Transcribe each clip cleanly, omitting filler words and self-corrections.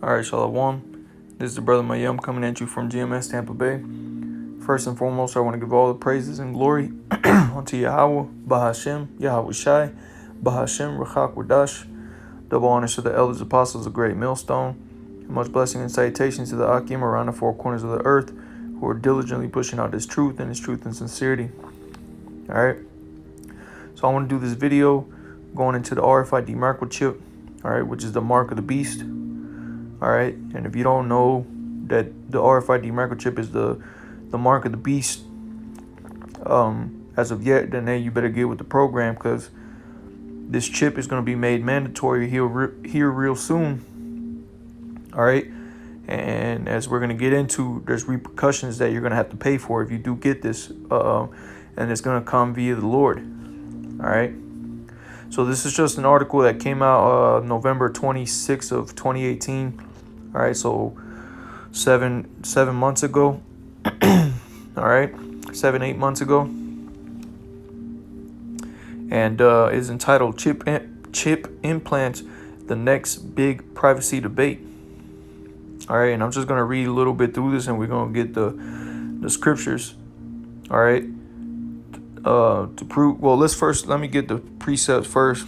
Alright, Shalom. This is the brother Mayum coming at you from GMS Tampa Bay. First and foremost, I want to give all the praises and glory unto Yahweh, Bahashem, Yahweh Shai, Bahashem, Rachak Wadash. Double honors to the elders, apostles of Great Millstone. And much blessing and salutation to the Akim around the four corners of the earth who are diligently pushing out this truth and sincerity. Alright. So I want to do this video going into the RFID microchip, alright, which is the mark of the beast. Alright, and if you don't know that the RFID microchip is the mark of the beast as of yet, then you better get with the program, because this chip is going to be made mandatory here real soon. Alright, and as we're going to get into, there's repercussions that you're going to have to pay for if you do get this, and it's going to come via the Lord. Alright, so this is just an article that came out November 26th of 2018. All right, so seven months ago. All right, 8 months ago, and is entitled "Chip Implants: The Next Big Privacy Debate." All right, and I'm just gonna read a little bit through this, and we're gonna get the scriptures. All right, to prove. Well, let me get the precepts first.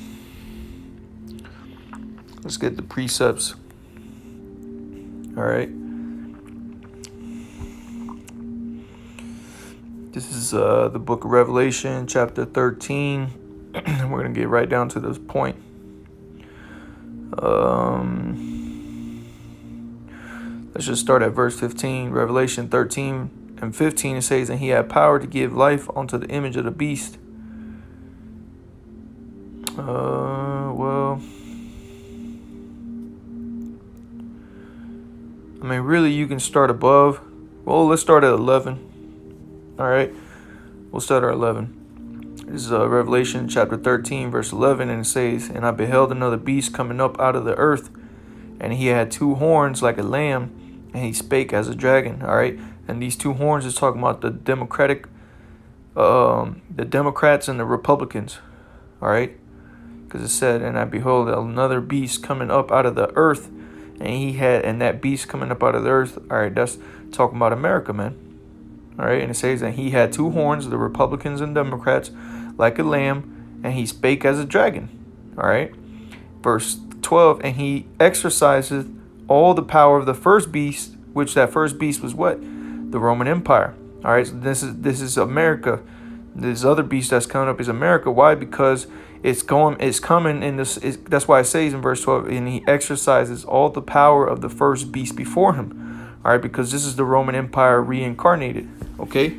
Let's get the precepts. All right. This is the book of Revelation, chapter 13. We're going to get right down to this point. Let's just start at verse 15. Revelation 13 and 15, it says, "And he had power to give life unto the image of the beast." I mean, really, you can start above. Well, let's start at 11. All right, we'll start at 11. This is Revelation chapter 13, verse 11, and it says, "And I beheld another beast coming up out of the earth, and he had two horns like a lamb, and he spake as a dragon." All right, and these two horns is talking about the Democrats and the Republicans. All right, because it said, "And I beheld another beast coming up out of the earth." And that beast coming up out of the earth, all right, that's talking about America, man. All right, and it says, "And he had two horns, the Republicans and Democrats, like a lamb, and he spake as a dragon." All right, verse 12, "And he exerciseth all the power of the first beast," which that first beast was what? The Roman Empire. All right, so this is America. This other beast that's coming up is America. Why? Because it's coming in this. That's why it says in verse 12, "And he exercises all the power of the first beast before him." All right, because this is the Roman Empire reincarnated. Okay,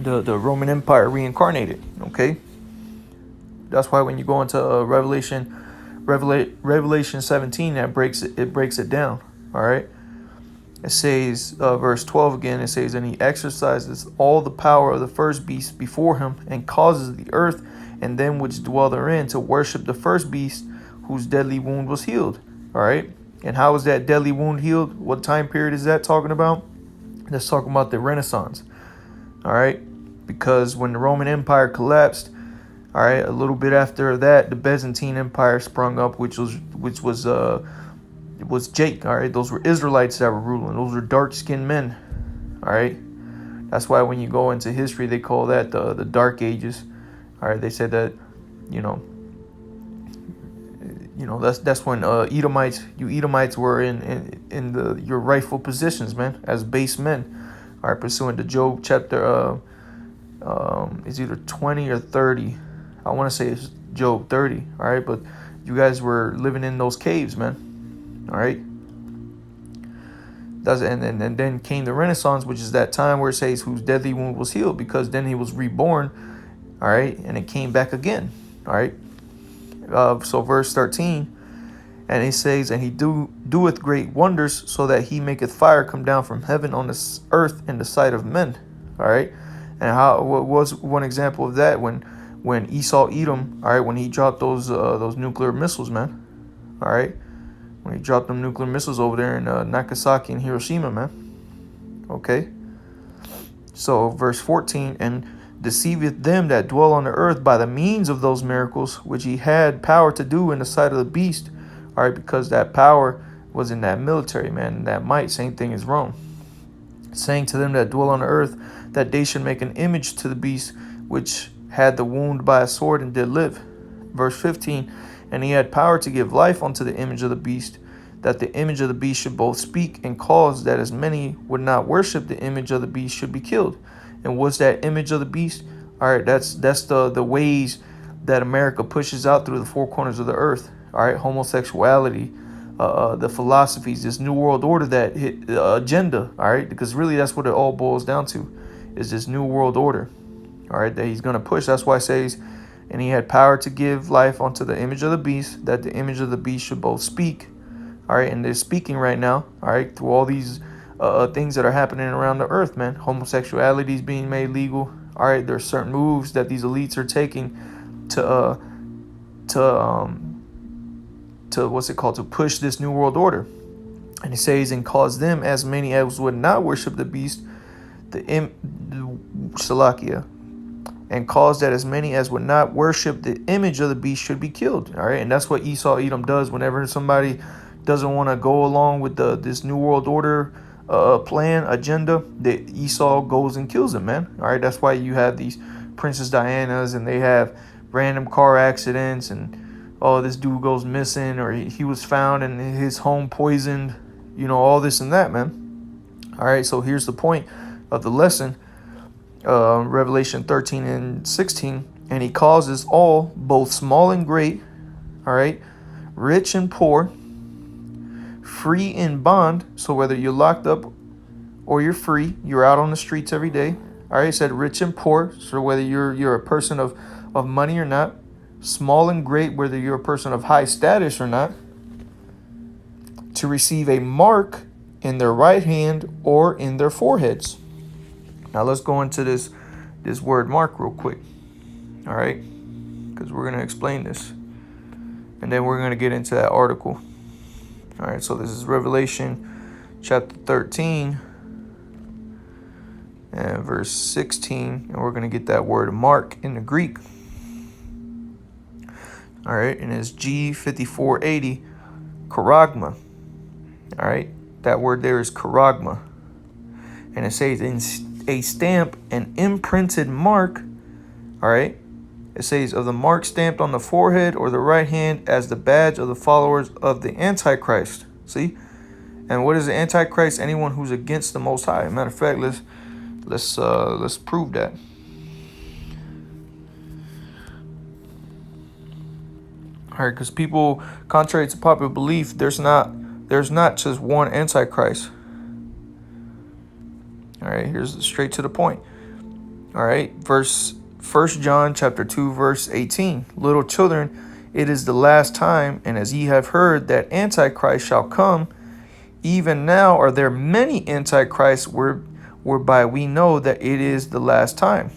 the Roman Empire reincarnated. Okay, that's why when you go into Revelation 17, that breaks it down. All right. It says, verse 12 again, it says, "And he exercises all the power of the first beast before him, and causes the earth and them which dwell therein to worship the first beast, whose deadly wound was healed." All right. And how is that deadly wound healed? What time period is that talking about? That's talking about the Renaissance. All right. Because when the Roman Empire collapsed, all right, a little bit after that, the Byzantine Empire sprung up, which was it was Jake. All right, those were Israelites that were ruling. Those were dark-skinned men. All right, that's why when you go into history, they call that the Dark Ages. All right, they said that, you know, that's when Edomites were in your rightful positions, man, as base men. All right, pursuant to Job chapter it's either 20 or 30. I want to say it's Job 30. All right, but you guys were living in those caves, man. All right. And then came the Renaissance, which is that time where it says whose deadly wound was healed, because then he was reborn. All right, and it came back again. All right. So verse 13, and it says, "And he doeth great wonders, so that he maketh fire come down from heaven on the earth in the sight of men." All right. And what was one example of that? When Esau Edom, all right, when he dropped those nuclear missiles, man. All right. When he dropped them nuclear missiles over there in Nagasaki and Hiroshima, man. Okay. So verse 14, "And deceiveth them that dwell on the earth by the means of those miracles which he had power to do in the sight of the beast." All right, because that power was in that military, man, and that might. Same thing as Rome. Saying to them that dwell on the earth that they should make an image to the beast which had the wound by a sword and did live. Verse 15, and he had power to give life unto the image of the beast, that the image of the beast should both speak and cause that as many would not worship the image of the beast should be killed. And what's that image of the beast? All right, that's the ways that America pushes out through the four corners of the earth. All right, homosexuality, the philosophies, this new world order, that agenda. All right, because really that's what it all boils down to, is this new world order. All right, that he's going to push. That's why it says, and he had power to give life unto the image of the beast, that the image of the beast should both speak. All right, and they're speaking right now. All right, through all these things that are happening around the earth, man. Homosexuality is being made legal. All right, there's certain moves that these elites are taking to what's it called, to push this new world order. And he says, and cause them as many as would not worship the beast, the Salakia, and cause that as many as would not worship the image of the beast should be killed. All right, and that's what Esau Edom does whenever somebody doesn't want to go along with this new world order plan, agenda, that Esau goes and kills them, man. All right, that's why you have these Princess Dianas, and they have random car accidents, and this dude goes missing, or he was found and his home poisoned, all this and that, man. All right, so here's the point of the lesson, Revelation 13 and 16, and he causes all, both small and great, all right, rich and poor, free and bond. So whether you're locked up or you're free, you're out on the streets every day. All right, it said rich and poor. So whether you're a person of money or not, small and great, whether you're a person of high status or not, to receive a mark in their right hand or in their foreheads. Now let's go into this word mark real quick. All right, because we're going to explain this, and then we're going to get into that article. All right, so this is Revelation chapter 13 and verse 16, and we're going to get that word mark in the Greek. All right, and it's G5480, charagma. All right, that word there is charagma. And it says, in a stamp, an imprinted mark. All right, it says, of the mark stamped on the forehead or the right hand as the badge of the followers of the Antichrist. See? And what is the Antichrist? Anyone who's against the Most High. Matter of fact, let's prove that. All right, because people, contrary to popular belief, there's not just one Antichrist. All right, here's straight to the point. All right, 1 John chapter 2, verse 18. Little children, it is the last time, and as ye have heard that Antichrist shall come, even now are there many Antichrists whereby we know that it is the last time.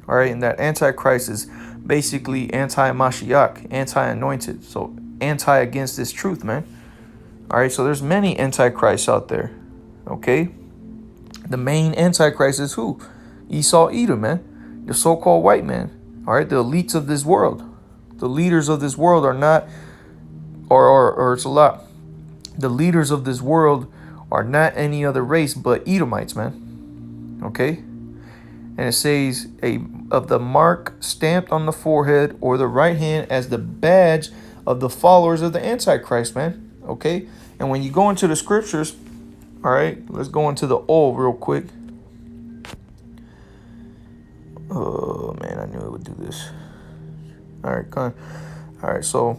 All right, and that Antichrist is basically anti-Mashiach, anti-anointed. So anti against this truth, man. All right, so there's many Antichrists out there. Okay, the main Antichrist is who? Esau Edom, man. The so-called white man. All right, the elites of this world. The leaders of this world are not, or it's a lot. The leaders of this world are not any other race but Edomites, man. Okay? And it says, of the mark stamped on the forehead or the right hand as the badge of the followers of the Antichrist, man. Okay? And when you go into the scriptures, all right, let's go into the old real quick. Oh, man, I knew it would do this. All right, come on. All right, so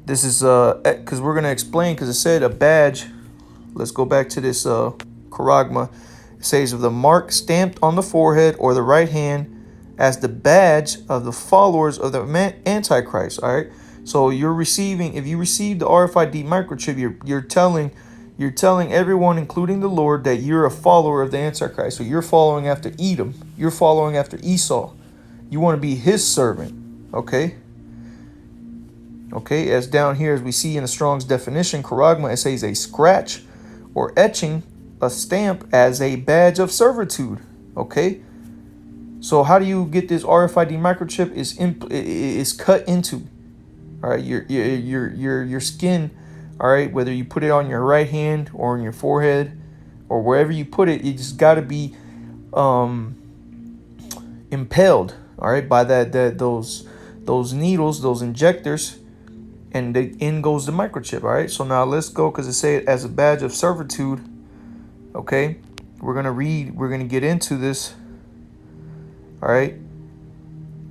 this is, because we're going to explain, because it said a badge. Let's go back to this charagma. It says, of the mark stamped on the forehead or the right hand as the badge of the followers of the Antichrist. All right. So you're receiving, if you receive the RFID microchip, you're telling everyone, including the Lord, that you're a follower of the Antichrist. So you're following after Edom. You're following after Esau. You want to be his servant. Okay. Okay. As down here, as we see in the Strong's definition, charagma, it says a scratch or etching, a stamp as a badge of servitude. Okay. So how do you get this RFID microchip? Is cut into. All All right, your skin. All right, whether you put it on your right hand or on your forehead or wherever you put it, it just got to be um, impaled. All right, by those needles, those injectors, and in goes the microchip. All right, so now let's go, because it say it as a badge of servitude. Okay, we're gonna get into this. All right,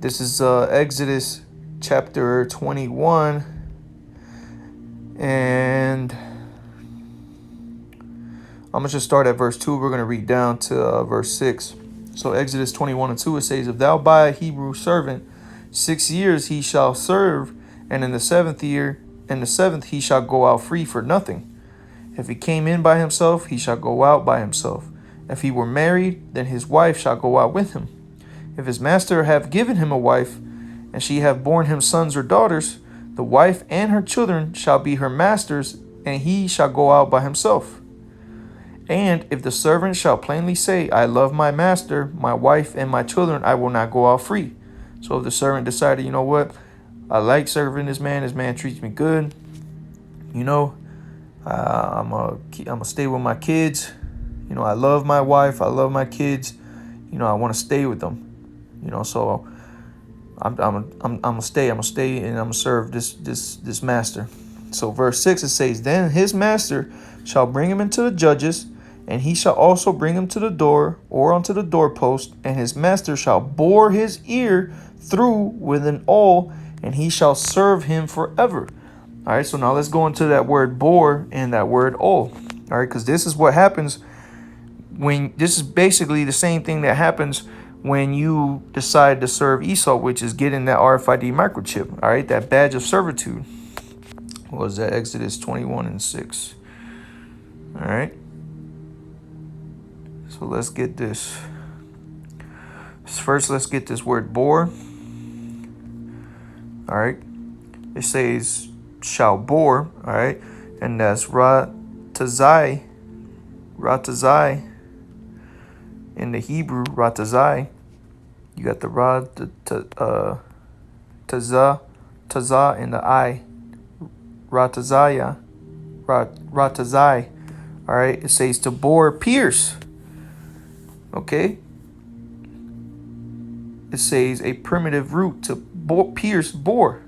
this is Exodus chapter 21, and I'm gonna just start at verse 2. We're gonna read down to verse 6. So Exodus 21:2, it says, "If thou buy a Hebrew servant, 6 years he shall serve, and in the seventh he shall go out free for nothing. If he came in by himself, he shall go out by himself. If he were married, then his wife shall go out with him. If his master have given him a wife, and she have borne him sons or daughters, the wife and her children shall be her master's, and he shall go out by himself. And if the servant shall plainly say, I love my master, my wife, and my children, I will not go out free. So if the servant decided, you know what, I like serving this man treats me good, you know, I'm gonna stay with my kids, you know, I love my wife, I love my kids, you know, I want to stay with them, you know, so I'm gonna stay, and I'm gonna serve this master. So verse 6, it says, Then his master shall bring him into the judges, and he shall also bring him to the door or unto the doorpost, and his master shall bore his ear through with an awl, and he shall serve him forever. All right, so now let's go into that word bore and that word awl. All right, because this is what happens this is basically the same thing that happens when you decide to serve Esau, which is getting that RFID microchip. All right, that badge of servitude. What was that? Exodus 21:6. All right. So let's get this. First, let's get this word bore. All right. It says shall bore. All right. And that's ratazai. Ratazai. In the Hebrew, ratazai. You got the tazah in the I. Ratazaya. Ratazai. All right. It says to bore, pierce. Okay. It says a primitive root to pierce, bore.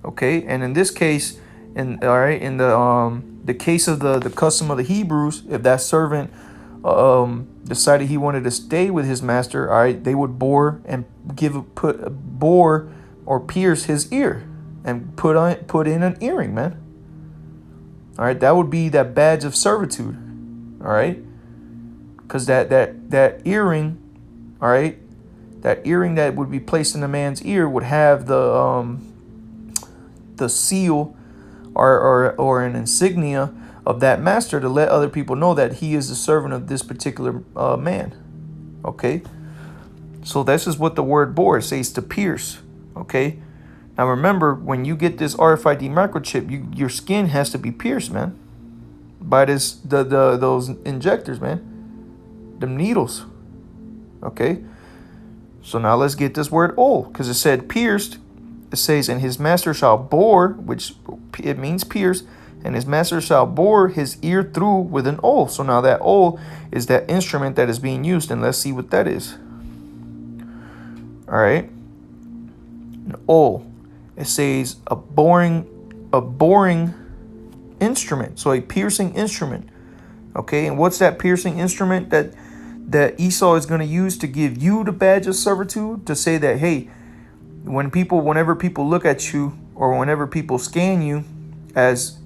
Okay, and in this case, in the case of the custom of the Hebrews, if that servant decided he wanted to stay with his master, all right, they would bore and bore or pierce his ear and put in an earring, man. All right, that would be that badge of servitude. All right. Because that earring, all right, that earring that would be placed in the man's ear would have the seal or an insignia of that master to let other people know that he is the servant of this particular man. Okay, so this is what the word bore says, to pierce. Okay, now remember, when you get this RFID microchip, your skin has to be pierced, man, by those injectors, man. Them needles. Okay, so now let's get this word awl, because it said pierced. It says, and his master shall bore, which it means pierce, and his master shall bore his ear through with an awl. So now that awl is that instrument that is being used, and let's see what that is. All right, an awl. It says a boring instrument, so a piercing instrument. Okay, and what's that piercing instrument that Esau is going to use to give you the badge of servitude, to say that, hey, whenever people look at you, or whenever people scan you, as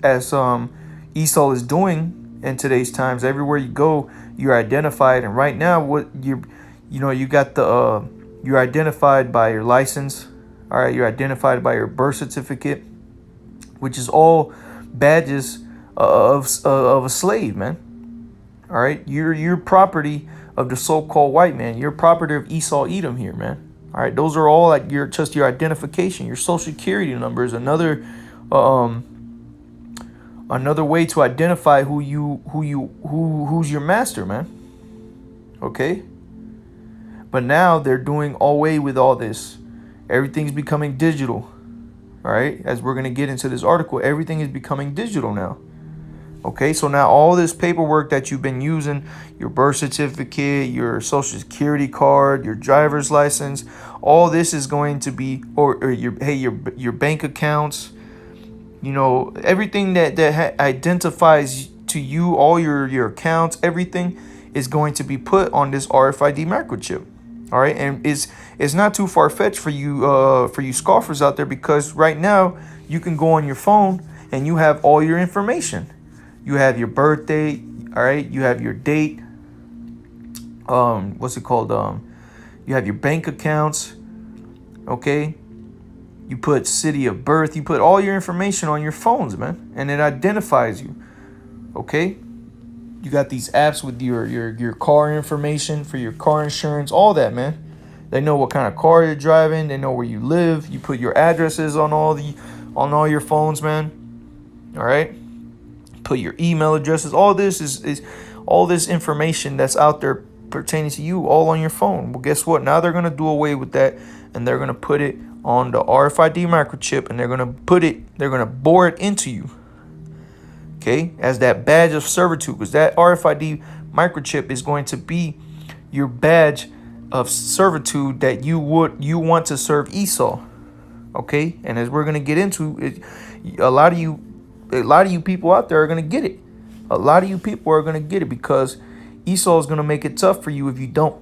Esau is doing in today's times, everywhere you go, you're identified. And right now, you're identified by your license. All right, you're identified by your birth certificate, which is all badges of a slave, man. All right, you're property of the so-called white man. You're property of Esau Edom here, man. All right, those are all like your identification. Your social security number is another way to identify who's your master, man. Okay, but now they're doing away with all this. Everything's becoming digital. All right, as we're going to get into this article, everything is becoming digital now. Okay, so now all this paperwork that you've been using, your birth certificate, your social security card, your driver's license, all this is going to be, or your bank accounts, you know, everything that identifies to you, all your accounts, everything is going to be put on this RFID microchip. All right, and it's not too far fetched for you scoffers out there, because right now you can go on your phone and you have all your information. You have your birthday, all right. You have your date. What's it called? You have your bank accounts. Okay. You put city of birth. You put all your information on your phones, man, and it identifies you. Okay. You got these apps with your car information for your car insurance, all that, man. They know what kind of car you're driving. They know where you live. You put your addresses on all your phones, man. All right. Put your email addresses. All this is all this information that's out there pertaining to you, all on your phone. Well, guess what? Now they're gonna do away with that, and they're gonna put it on the RFID microchip, and they're gonna bore it into you. Okay, as that badge of servitude, because that RFID microchip is going to be your badge of servitude that you want to serve Esau. Okay, and as we're gonna get into it, a lot of you people out there are going to get it. A lot of you people are going to get it, because Esau is going to make it tough for you if you don't.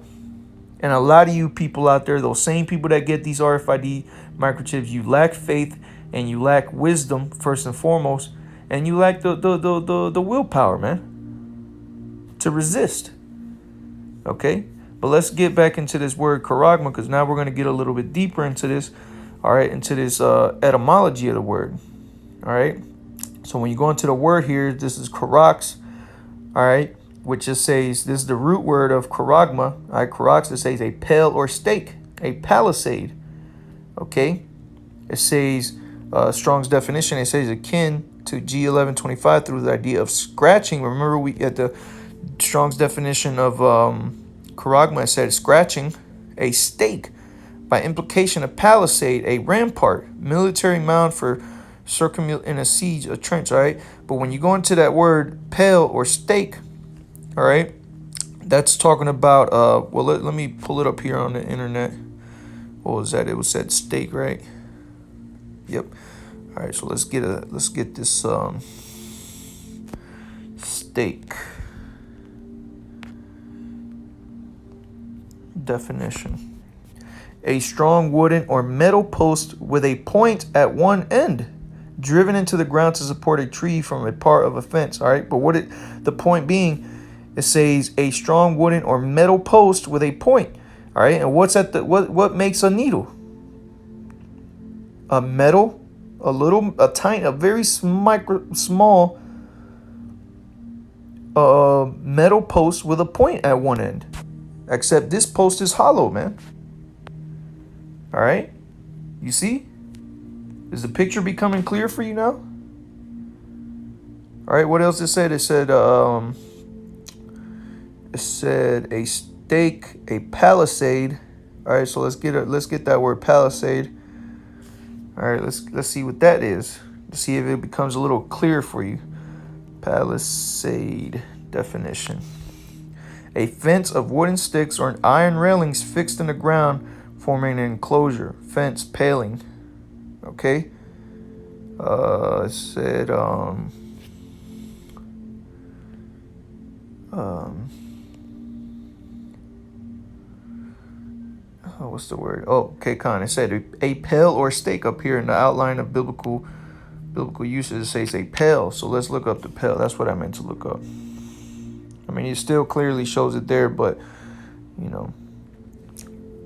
And a lot of you people out there, those same people that get these RFID microchips, you lack faith and you lack wisdom, first and foremost, and you lack the willpower, man, to resist. Okay? But let's get back into this word charagma, because now we're going to get a little bit deeper into this, all right, into this etymology of the word. All right? So when you go into the word here, this is charax, all right, which just says, this is the root word of charagma, all right, charax, it says a pale or stake, a palisade, okay? It says, Strong's definition, it says akin to G1125 through the idea of scratching. Remember, we at the Strong's definition of charagma, it said scratching, a stake, by implication a palisade, a rampart, military mound for circumvent in a siege, a trench, all right? But when you go into that word pale or stake, all right, that's talking about well, let me pull it up here on the internet. What was that? It was said stake, right? Yep. All right, so let's get this stake definition. A strong wooden or metal post with a point at one end, driven into the ground to support a tree from a part of a fence. All right, but the point being, it says a strong wooden or metal post with a point. All right, and what makes a needle? A metal, a very small metal post with a point at one end. Except this post is hollow, man. All right, you see? Is the picture becoming clear for you now? All right, what else it said? It said a stake, a palisade. All right, so let's get that word palisade. All right, let's see what that is. Let's see if it becomes a little clearer for you. Palisade definition: a fence of wooden sticks or iron railings fixed in the ground, forming an enclosure, fence, paling. Okay. It said what's the word? Oh, okay, it said a pale or stake up here in the outline of biblical usage. It says a pale. So let's look up the pale. That's what I meant to look up. I mean, it still clearly shows it there, but you know,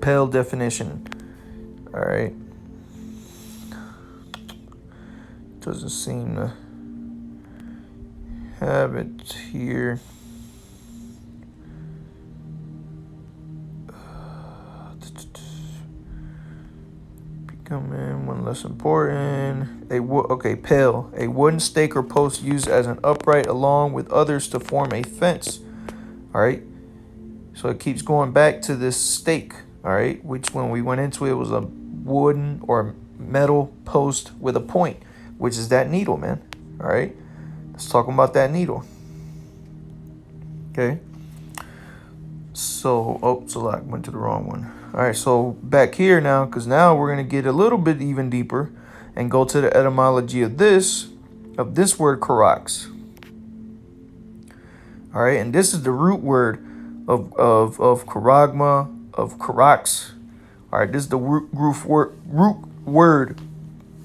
pale definition. All right. Doesn't seem to have it here. Become in one less important. Pale. A wooden stake or post used as an upright along with others to form a fence. All right. So it keeps going back to this stake. All right. Which when we went into it was a wooden or metal post with a point, which is that needle, man. All right. Let's talk about that needle. Okay. So I went to the wrong one. All right. So back here now, because now we're going to get a little bit even deeper and go to the etymology of this word karax. All right. And this is the root word of charagma, of karax. All right. This is the root word.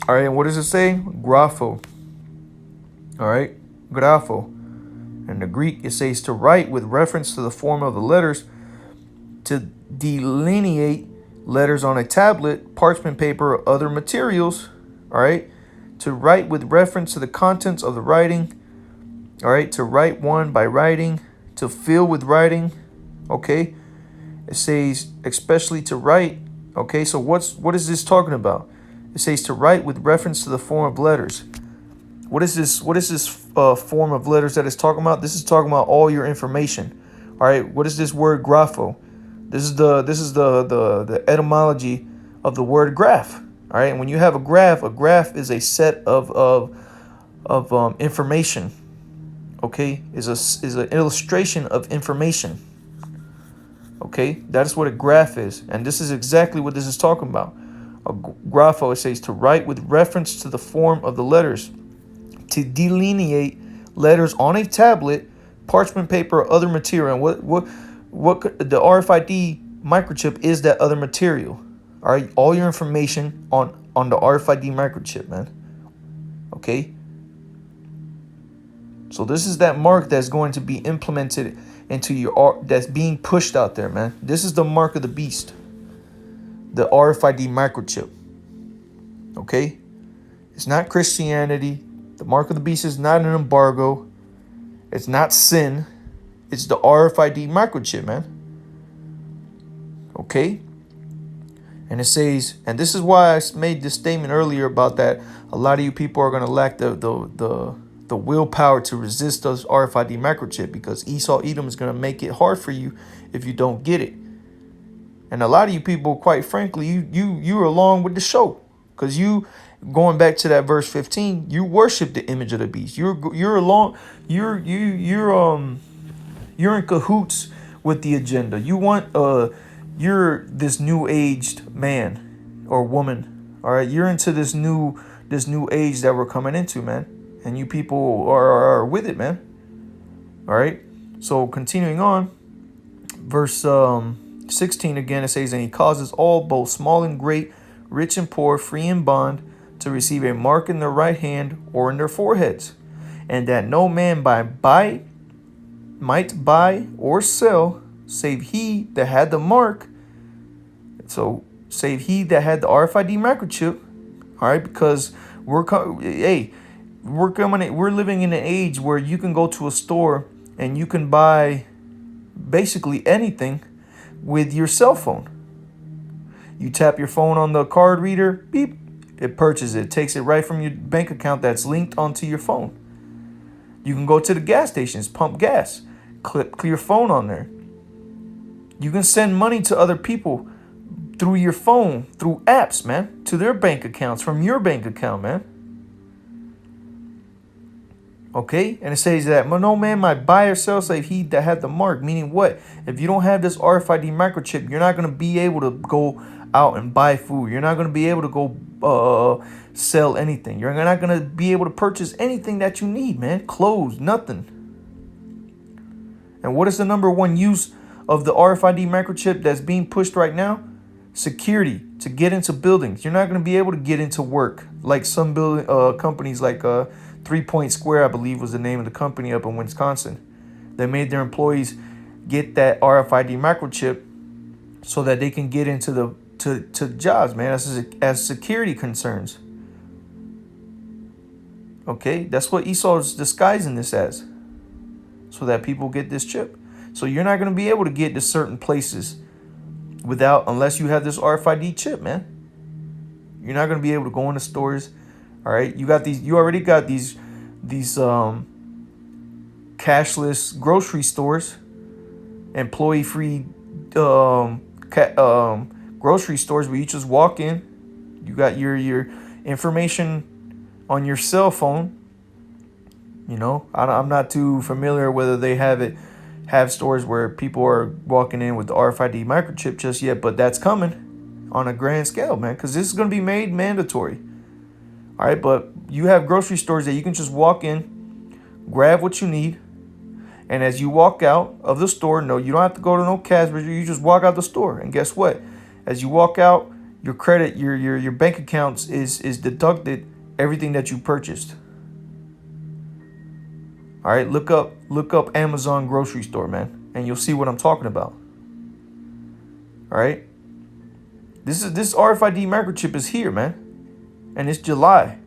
All right. And what does it say? Grapho. All right. Grapho. In the Greek, it says to write with reference to the form of the letters, to delineate letters on a tablet, parchment paper, or other materials. All right. To write with reference to the contents of the writing. All right. To write one by writing. To fill with writing. Okay. It says especially to write. Okay. So what is this talking about? It says to write with reference to the form of letters. What is this form of letters that it's talking about? This is talking about all your information. All right. What is this word grapho? This is the etymology of the word graph. All right. And when you have a graph is a set of information. Okay. Is an illustration of information. Okay. That is what a graph is. And this is exactly what this is talking about. A grapho, it says to write with reference to the form of the letters. To delineate letters on a tablet, parchment paper, or other material. And what the RFID microchip is that other material. All right, all your information on the RFID microchip, man. Okay. So this is that mark that's going to be implemented into your that's being pushed out there, man. This is the mark of the beast. The RFID microchip. Okay. It's not Christianity. The mark of the beast is not an embargo. It's not sin. It's the RFID microchip, man. Okay? And it says, and this is why I made this statement earlier about that a lot of you people are going to lack the willpower to resist those RFID microchip, because Esau Edom is going to make it hard for you if you don't get it. And a lot of you people, quite frankly, you're along with the show, because you, going back to that verse 15, you worship the image of the beast. You're in cahoots with the agenda. You're this new aged man or woman. All right, you're into this new age that we're coming into, man. And you people are with it, man. All right. So continuing on, verse 16 again, it says, and he causes all, both small and great, rich and poor, free and bond, to receive a mark in their right hand or in their foreheads, and that no man might buy or sell, save he that had the mark. So save he that had the RFID microchip. All right, because we're living in an age where you can go to a store and you can buy basically anything with your cell phone. You tap your phone on the card reader, beep, it purchases it, takes it right from your bank account that's linked onto your phone. You can go to the gas stations, pump gas, click your phone on there. You can send money to other people through your phone, through apps, man, to their bank accounts, from your bank account, man. Okay, and it says that no man might buy or sell save he that had the mark. Meaning what? If you don't have this RFID microchip, you're not going to be able to go out and buy food. You're not going to be able to go sell anything. You're not going to be able to purchase anything that you need, man. Clothes, nothing. And what is the number one use of the RFID microchip that's being pushed right now? Security, to get into buildings. You're not going to be able to get into work like some building companies like 3 Point Square, I believe was the name of the company up in Wisconsin. They made their employees get that RFID microchip so that they can get into the to jobs, man, as security concerns. Okay, that's what Esau is disguising this as, so that people get this chip. So you're not going to be able to get to certain places unless you have this RFID chip, man. You're not going to be able to go into stores. All right, you already got these cashless grocery stores, employee-free grocery stores where you just walk in, You got your information on your cell phone. You know, I'm not too familiar whether they have stores where people are walking in with the RFID microchip just yet, but that's coming on a grand scale, man, because this is going to be made mandatory. All right, but you have grocery stores that you can just walk in, grab what you need, and as you walk out of the store, no, you don't have to go to no cash register. You just walk out the store, and guess what? As you walk out, your credit, your bank accounts is deducted everything that you purchased. All right, look up Amazon grocery store, man, and you'll see what I'm talking about. All right, this RFID microchip is here, man. And it's July.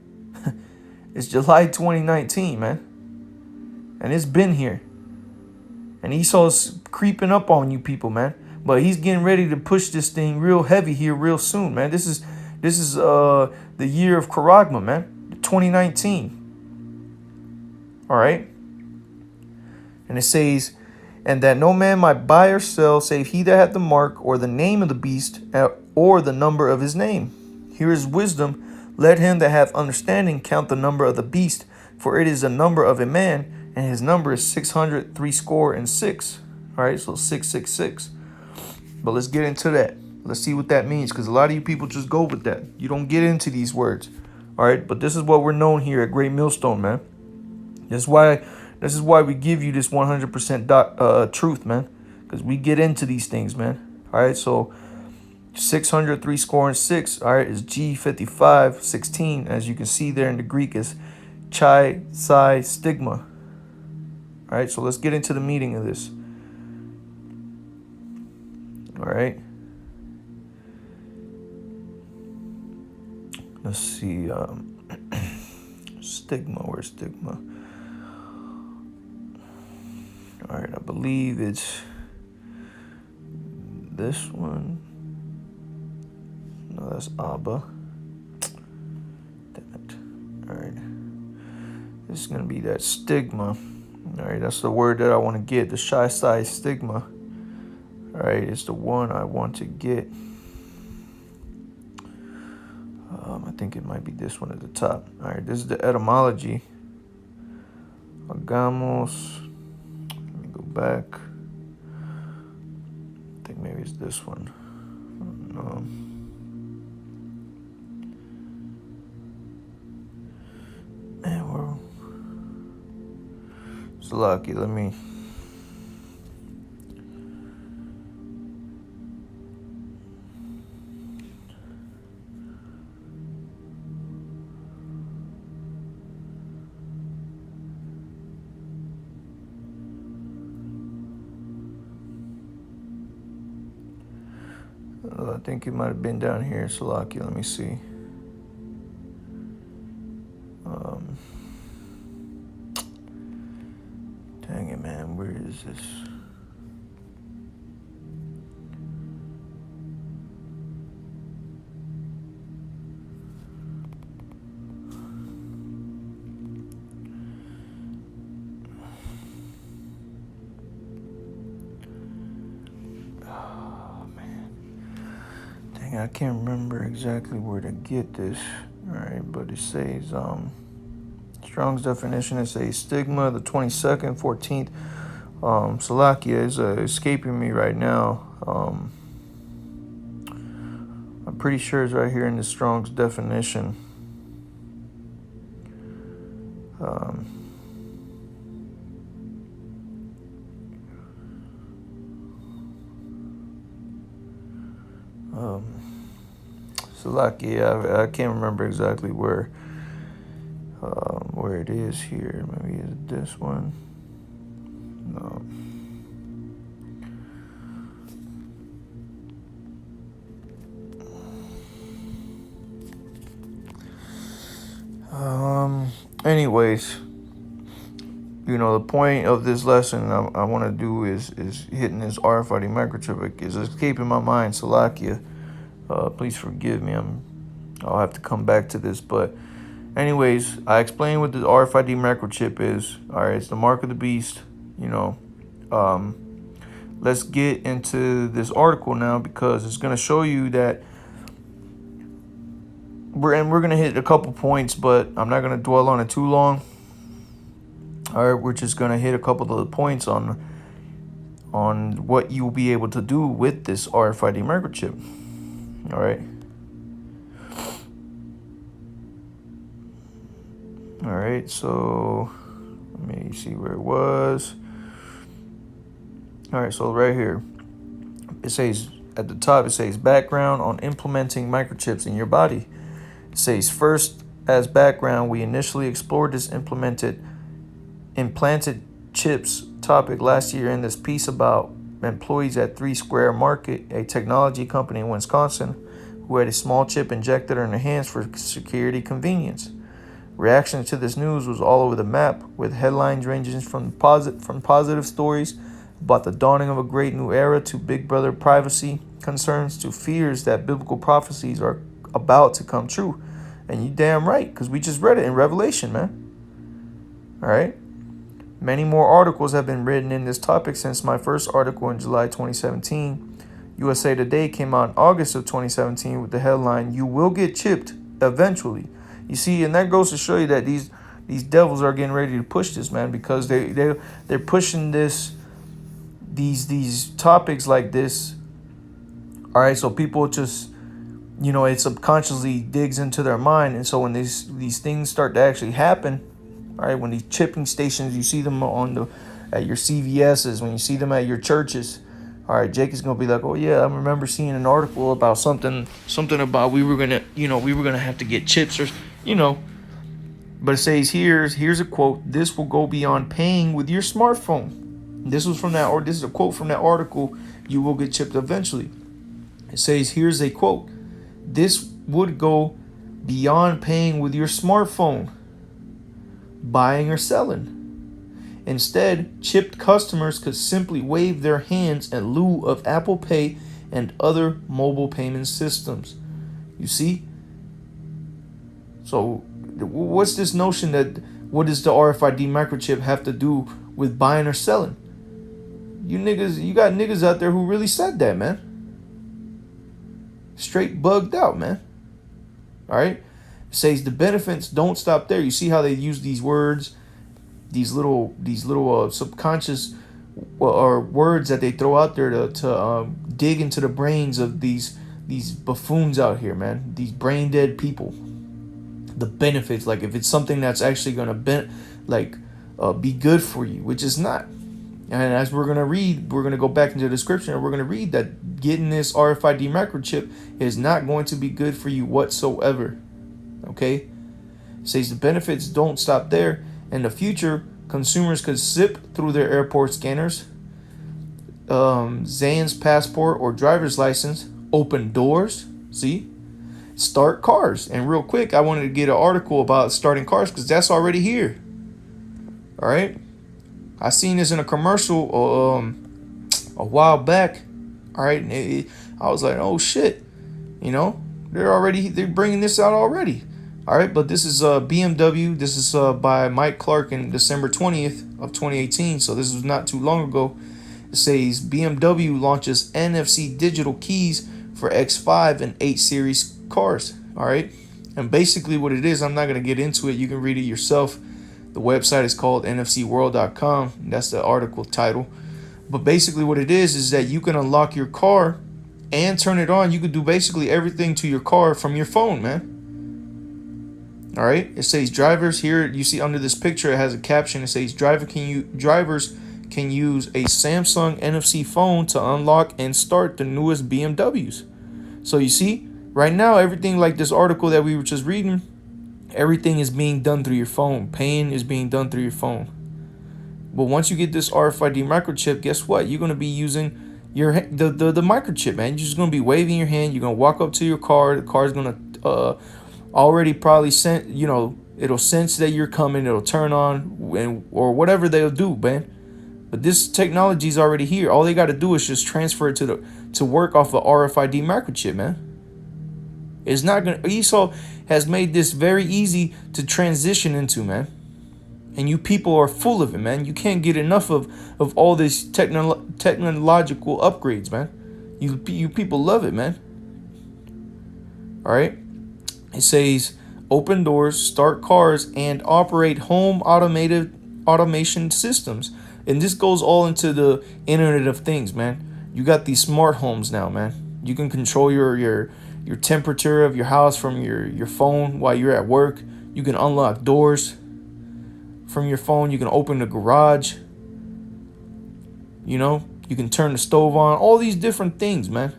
It's July 2019, man. And it's been here. And Esau's creeping up on you people, man. But he's getting ready to push this thing real heavy here real soon, man. This is the year of Charagma, man. 2019. All right. And it says, and that no man might buy or sell save he that hath the mark or the name of the beast or the number of his name. Here is wisdom. Let him that hath understanding count the number of the beast, for it is the number of a man, and his number is 666. All right, so 666. But let's get into that. Let's see what that means, because a lot of you people just go with that. You don't get into these words. All right, but this is what we're known here at Great Millstone, man. This is why we give you this 100% truth, man, because we get into these things, man. All right, so 603 score and 6, all right, is G55 16. As you can see there in the Greek is chi psi stigma. All right, so let's get into the meaning of this. All right, let's see. Stigma, where's stigma? All right, I believe it's this one. No, that's Abba. Damn it. All right. This is going to be that stigma. All right, that's the word that I want to get. The shy side stigma. All right, it's the one I want to get. I think it might be this one at the top. All right, this is the etymology. Agamos. Let me go back. I think maybe it's this one. No. Man, we're so lucky. Let me. I think it might have been down here, Salaki. Let me see. Dang it, man. Where is this? I can't remember exactly where to get this. All right, but it says Strong's definition. It says stigma, the 22nd, 14th. Salakia is escaping me right now. I'm pretty sure it's right here in the Strong's definition. Salaki, I can't remember exactly where it is here. Maybe it's this one. No. Anyways, you know, the point of this lesson I want to do is hitting this RFID microchip. Is escaping my mind, Salakia. Please forgive me. I'll have to come back to this. But anyways, I explained what the RFID microchip is. All right, it's the mark of the beast. You know, let's get into this article now, because it's going to show you that we're gonna hit a couple points, but I'm not gonna dwell on it too long. All right, we're just gonna hit a couple of the points on what you'll be able to do with this RFID microchip. All right. All right, so let me see where it was. All right, so right here, it says at the top, it says background on implementing microchips in your body. It says first, as background, we initially explored this implanted chips topic last year in this piece about employees at 3 Square Market, a technology company in Wisconsin, who had a small chip injected in their hands for security convenience. Reaction to this news was all over the map, with headlines ranging from positive stories about the dawning of a great new era to Big Brother privacy concerns to fears that biblical prophecies are about to come true. And you damn right, because we just read it in Revelation, man. All right. Many more articles have been written in this topic since my first article in July 2017. USA Today came out in August of 2017 with the headline, "You will get chipped eventually." You see, and that goes to show you that these devils are getting ready to push this, man, because they're pushing these topics like this. All right, so people just, it subconsciously digs into their mind, and so when these things start to actually happen, all right, when these chipping stations, you see them at your CVS's, when you see them at your churches, all right, Jake is gonna be like, oh yeah, I remember seeing an article about something about we were gonna have to get chips, or but it says here's a quote: "This will go beyond paying with your smartphone." This is a quote from that article. You will get chipped eventually. It says here's a quote: "This would go beyond paying with your smartphone, buying or selling. Instead, chipped customers could simply wave their hands in lieu of Apple Pay and other mobile payment systems." You see? So what's this notion that what does the RFID microchip have to do with buying or selling? You got niggas out there who really said that, man. Straight bugged out, man. All right? It says the benefits don't stop there. You see how they use these words, these little subconscious or words that they throw out there to dig into the brains of these buffoons out here, man. These brain dead people. The benefits, like if it's something that's actually gonna be good for you, which is not. And as we're gonna read, we're gonna go back into the description, and we're gonna read that getting this RFID microchip is not going to be good for you whatsoever. Okay, it says the benefits don't stop there. In the future, consumers could zip through their airport scanners, Zan's passport or driver's license, open doors. See. Start cars. And real quick, I wanted to get an article about starting cars because that's already here. All right. I seen this in a commercial a while back. All right. And I was like, oh shit. They're bringing this out already. All right. But this is BMW. This is by Mike Clark in December 20th of 2018. So this was not too long ago. It says BMW launches NFC digital keys for X5 and 8 Series cars. All right, and basically what it is, I'm not going to get into it, you can read it yourself. The website is called nfcworld.com. That's the article title. But basically what it is that you can unlock your car and turn it on. You could do basically everything to your car from your phone, man. All right, it says drivers here, you see under this picture, it has a caption. It says drivers can use a Samsung NFC phone to unlock and start the newest BMWs. So you see, right now, everything like this article that we were just reading, everything is being done through your phone. Paying is being done through your phone. But once you get this RFID microchip, guess what? You're going to be using the microchip, man. You're just going to be waving your hand. You're going to walk up to your car. The car's going to already probably it'll sense that you're coming. It'll turn on or whatever they'll do, man. But this technology is already here. All they got to do is just transfer it to work off the RFID microchip, man. It's not gonna. Esau has made this very easy to transition into, man. And you people are full of it, man. You can't get enough of all these technological upgrades, man. You people love it, man. All right. It says open doors, start cars, and operate home automation systems. And this goes all into the Internet of Things, man. You got these smart homes now, man. You can control your temperature of your house from your phone while you're at work. You can unlock doors from your phone. You can open the garage. You know, you can turn the stove on. All these different things, man.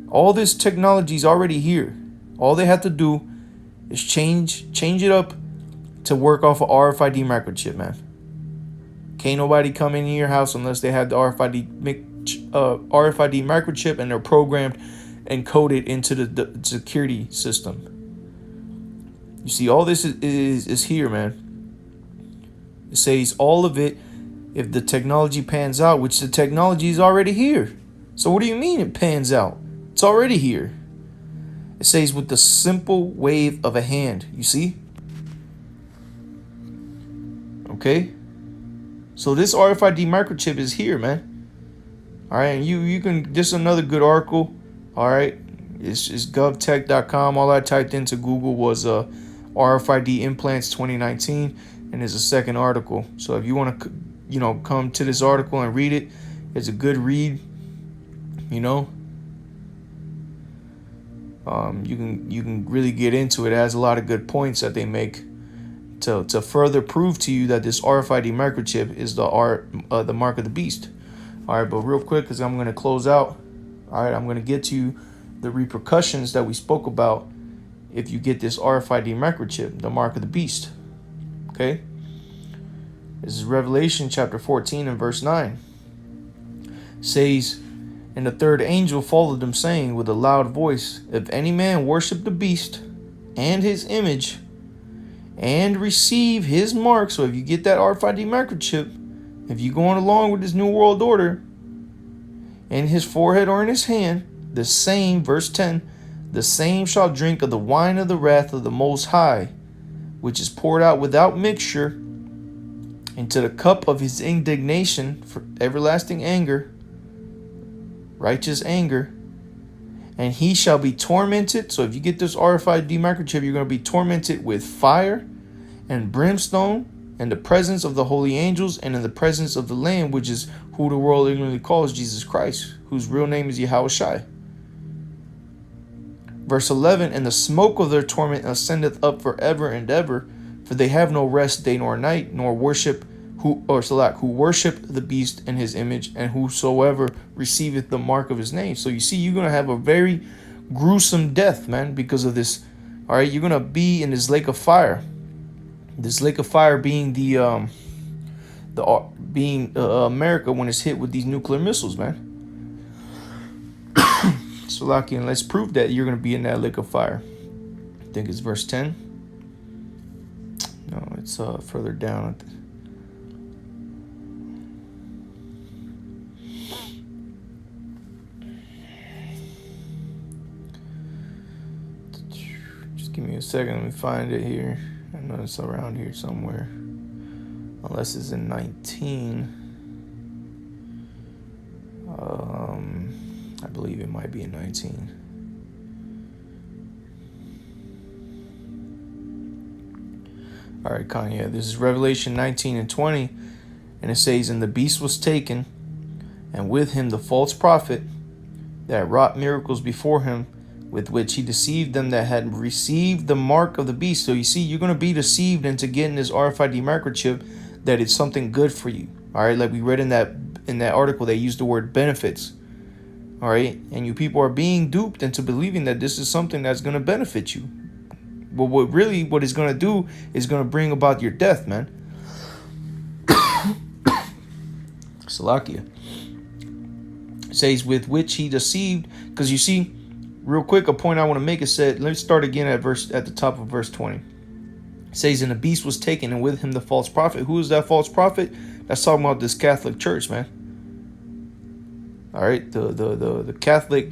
All this technology is already here. All they have to do is change it up to work off a RFID microchip, man. Can't nobody come in your house unless they have the RFID microchip and they're programmed and coded into the security system. You see, all this is here, man. It says all of it, if the technology pans out, which the technology is already here. So what do you mean it pans out? It's already here. It says with the simple wave of a hand, you see? Okay? So this RFID microchip is here, man. All right, and you can, this is another good article. All right, it's govtech.com. All I typed into Google was RFID implants 2019, and there's a second article. So if you want to, come to this article and read it, it's a good read. You can really get into it. It has a lot of good points that they make to further prove to you that this RFID microchip is the mark of the beast. All right, but real quick, because I'm going to close out. All right, I'm going to get to the repercussions that we spoke about if you get this RFID microchip, the mark of the beast. Okay? This is Revelation chapter 14 and verse 9. It says, and the third angel followed them, saying with a loud voice, if any man worship the beast and his image and receive his mark. So if you get that RFID microchip, if you're going along with this new world order, in his forehead or in his hand, the same, verse 10, the same shall drink of the wine of the wrath of the Most High, which is poured out without mixture into the cup of his indignation for everlasting anger, righteous anger. And he shall be tormented. So if you get this RFID microchip, you're going to be tormented with fire and brimstone in the presence of the holy angels and in the presence of the Lamb, which is who the world ignorantly calls Jesus Christ, whose real name is Yahushua. Verse 11, and the smoke of their torment ascendeth up forever and ever, for they have no rest day nor night, nor worship who worship the beast and his image, and whosoever receiveth the mark of his name. So you see, you're going to have a very gruesome death, man, because of this. All right, you're going to be in this lake of fire. This lake of fire being America when it's hit with these nuclear missiles, man. So, Lucky, and let's prove that you're going to be in that lake of fire. I think it's verse 10. No, it's further down. Just give me a second. Let me find it here. I know it's around here somewhere. Unless it's in 19. I believe it might be in 19. All right, Kanye. This is Revelation 19 and 20. And it says, and the beast was taken, and with him the false prophet that wrought miracles before him, with which he deceived them that had received the mark of the beast. So you see, you're going to be deceived into getting this RFID microchip that it's something good for you. All right, like we read in that article, they used the word benefits. All right, and you people are being duped into believing that this is something that's going to benefit you. But what it's going to do is going to bring about your death, man. Salakia. It says, with which he deceived, because you see, real quick, a point I want to make is said, let's start again at the top of verse 20. It says, and the beast was taken, and with him the false prophet. Who is that false prophet? That's talking about this Catholic Church, man. All right, the Catholic,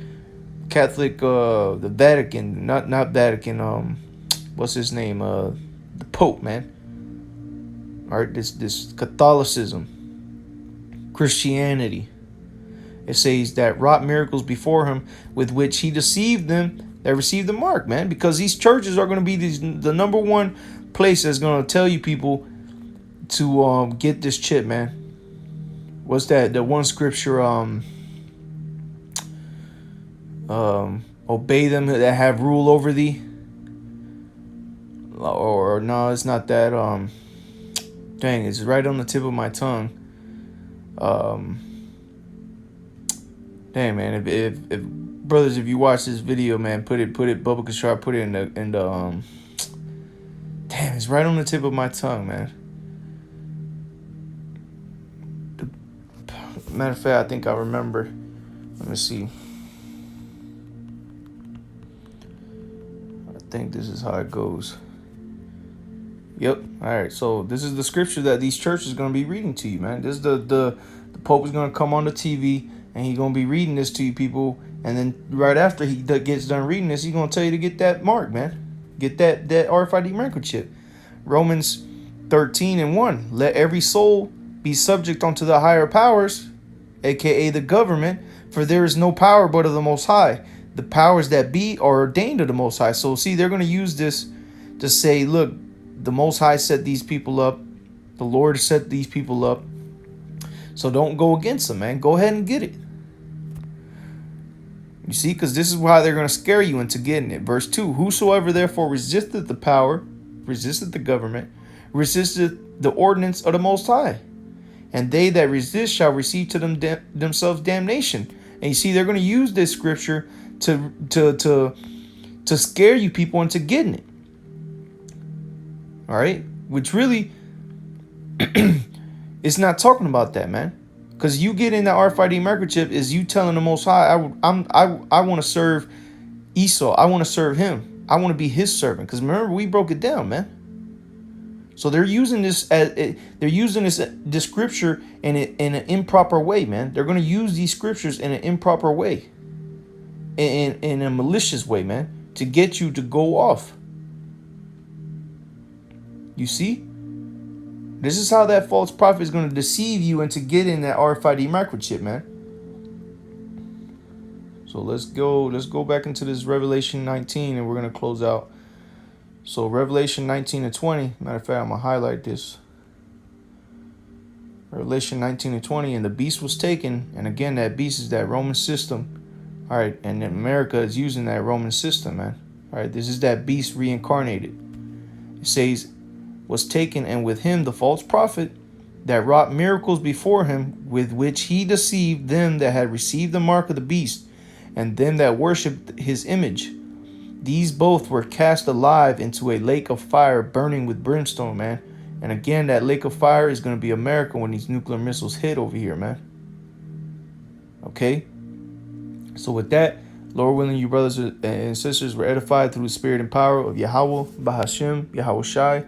the Vatican, not Vatican. What's his name? The Pope, man. All right, this Catholicism, Christianity. It says that wrought miracles before him, with which he deceived them that receive the mark, man, because these churches are going to be the number one place that's going to tell you people to get this chip, man. What's that? The one scripture, obey them that have rule over thee. Or no, it's not that. Dang, it's right on the tip of my tongue. Dang, man, if brothers, if you watch this video, man, put it, Bubba Kashar, put it in the damn, it's right on the tip of my tongue, man. Matter of fact, I think I remember. Let me see. I think this is how it goes. Yep. All right. So this is the scripture that these churches are going to be reading to you, man. This is the Pope is going to come on the TV and he's going to be reading this to you people. And then right after he gets done reading this, he's going to tell you to get that mark, man. Get that RFID microchip. Romans 13:1. Let every soul be subject unto the higher powers, aka the government, for there is no power but of the Most High. The powers that be are ordained of the Most High. So see, they're going to use this to say, look, the Most High set these people up. The Lord set these people up. So don't go against them, man. Go ahead and get it. You see, because this is why they're going to scare you into getting it. Verse 2, whosoever therefore resisteth the power, resisteth the government, resisteth the ordinance of the Most High. And they that resist shall receive to themselves damnation. And you see, they're going to use this scripture to scare you people into getting it. All right, which really, it's not talking about that, man. Because you get in the RFID microchip is you telling the Most High, I want to serve Esau. I want to serve him. I want to be his servant. Because remember, we broke it down, man. So they're using this this scripture in an improper way, man. They're going to use these scriptures in an improper way, in a malicious way, man, to get you to go off. You see? This is how that false prophet is going to deceive you into getting that RFID microchip, man. So let's go back into this Revelation 19 and we're going to close out. So Revelation 19:20, matter of fact, I'm going to highlight this. Revelation 19:20, and the beast was taken. And again, that beast is that Roman system. All right, and America is using that Roman system, man. All right, this is that beast reincarnated. It says, was taken, and with him the false prophet that wrought miracles before him, with which he deceived them that had received the mark of the beast, and them that worshipped his image. These both were cast alive into a lake of fire burning with brimstone, man. And again, that lake of fire is going to be America when these nuclear missiles hit over here, man. Okay? So with that, Lord willing, you brothers and sisters were edified through the spirit and power of Yahweh, Bahashem, Yahweh Shai,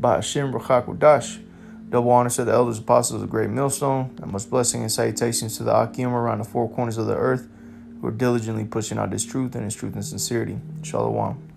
Bahashem, Ruach HaKodesh. Double honor to the elders, apostles of Great Millstone, and much blessing and salutations to the Akim around the four corners of the earth, who are diligently pushing out this truth and its truth and sincerity. Shalom.